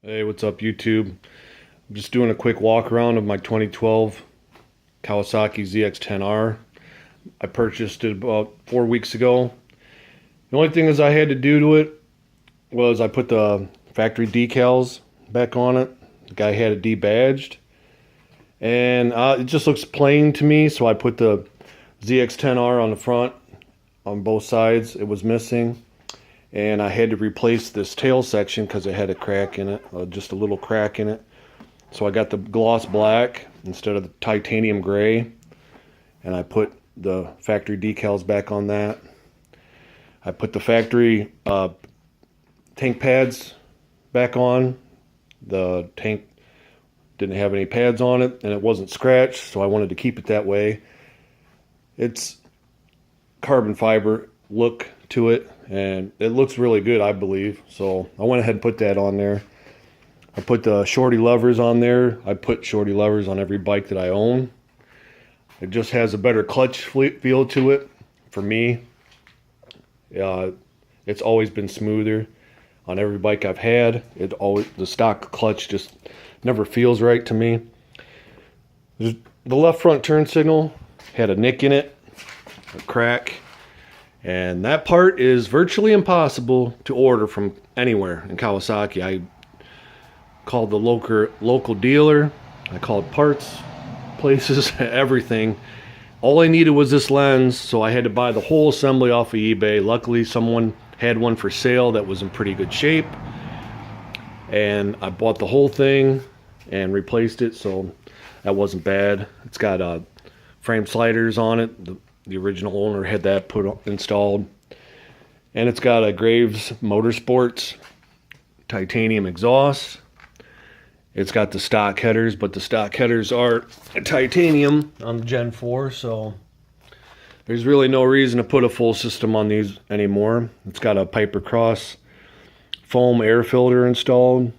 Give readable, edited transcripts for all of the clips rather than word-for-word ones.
Hey, what's up YouTube? I'm just doing a quick walk around of my 2012 Kawasaki zx10r. I purchased it about 4 weeks ago. The only thing is I had to do to it was I put the factory decals back on it. The guy had it debadged. And it just looks plain to me, so I put the zx10r on the front on both sides. It was missing. And I had to replace this tail section because it had a crack in it, just a little crack in it. So I got the gloss black instead of the titanium gray, and I put the factory decals back on that. I put the factory tank pads back on. The tank didn't have any pads on it, and it wasn't scratched, so I wanted to keep it that way. It's carbon fiber look to it, and it looks really good, I believe. So I went ahead and put that on there. I put the shorty levers on there. I put shorty levers on every bike that I own. It just has a better clutch feel to it for me. It's always been smoother on every bike I've had. The stock clutch just never feels right to me. The left front turn signal had a nick in it, a crack. And that part is virtually impossible to order from anywhere in Kawasaki. I called the local dealer. I called parts places, everything. All I needed was this lens, so I had to buy the whole assembly off of eBay. Luckily, someone had one for sale that was in pretty good shape. And I bought the whole thing and replaced it, so that wasn't bad. It's got frame sliders on it. The original owner had that installed. And it's got a Graves Motorsports titanium exhaust. It's got the stock headers, but the stock headers are titanium on the Gen 4, so there's really no reason to put a full system on these anymore. It's got a Piper Cross foam air filter installed.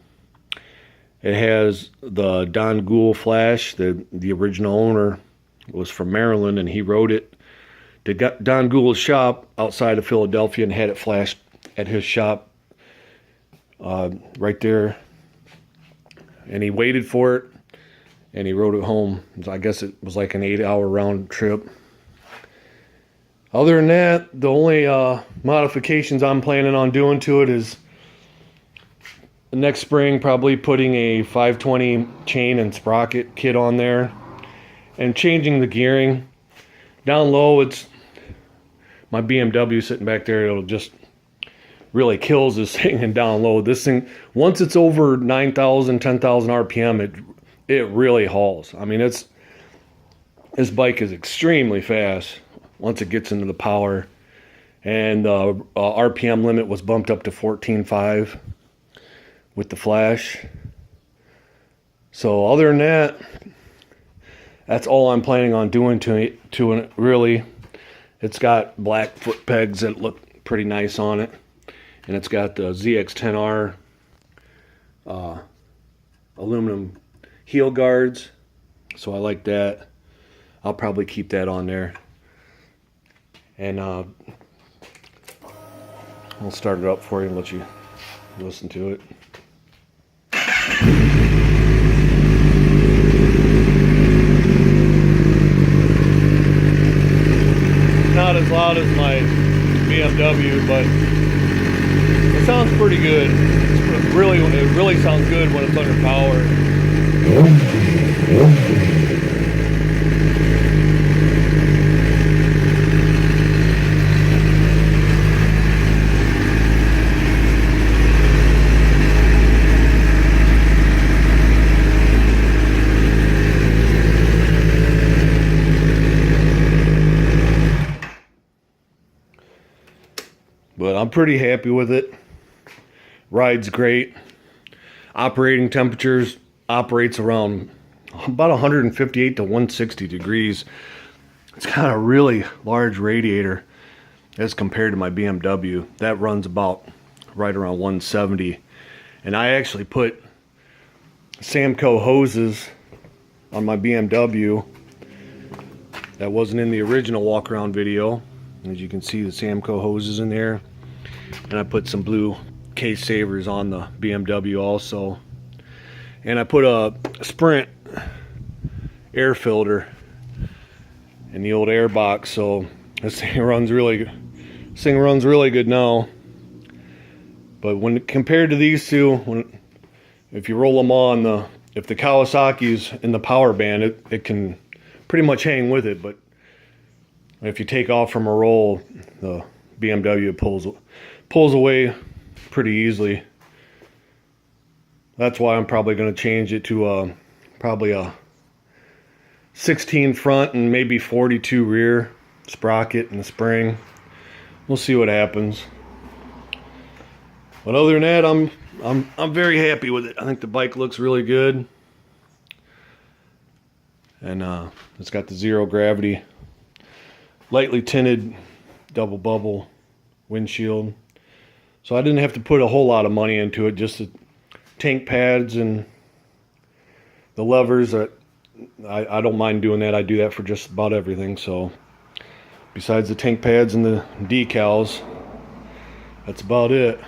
It has the Don Gould flash. The original owner was from Maryland, and he wrote it to Don Gould's shop outside of Philadelphia and had it flashed at his shop right there. And he waited for it, and he rode it home. I guess it was like an 8-hour round trip. Other than that, the only modifications I'm planning on doing to it is next spring probably putting a 520 chain and sprocket kit on there and changing the gearing. Down low, it's my BMW sitting back there. It'll just really kills this thing. And down low, this thing, once it's over 9,000, 10,000 RPM, it really hauls. I mean, this bike is extremely fast once it gets into the power. And RPM limit was bumped up to 14.5 with the flash. So other than that, that's all I'm planning on doing to it, really. It's got black foot pegs that look pretty nice on it. And it's got the zx10r aluminum heel guards. So I like that. I'll probably keep that on there. And I'll start it up for you and let you listen to it. Not as loud as my BMW, but it sounds pretty good. It really sounds good when it's under power. But I'm pretty happy with it. Rides great. Operating temperatures operates around about 158 to 160 degrees. It's got a really large radiator as compared to my BMW. That runs about right around 170. And I actually put Samco hoses on my BMW. That wasn't in the original walk around video. As you can see, the Samco hoses in there. And I put some blue case savers on the BMW also. and I put a Sprint air filter in the old air box, so this thing runs really good now. But when compared to these two, if you roll them on, if the Kawasaki's in the power band, it can pretty much hang with it, but if you take off from a roll, the BMW pulls away pretty easily. That's why I'm probably going to change it to probably a 16 front and maybe 42 rear sprocket and spring. We'll see what happens. But other than that, I'm very happy with it. I think the bike looks really good, and it's got the zero gravity, lightly tinted double bubble windshield. So I didn't have to put a whole lot of money into it. Just the tank pads and the levers. I don't mind doing that. I do that for just about everything. So besides the tank pads and the decals, that's about it.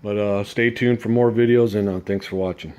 But stay tuned for more videos, and thanks for watching.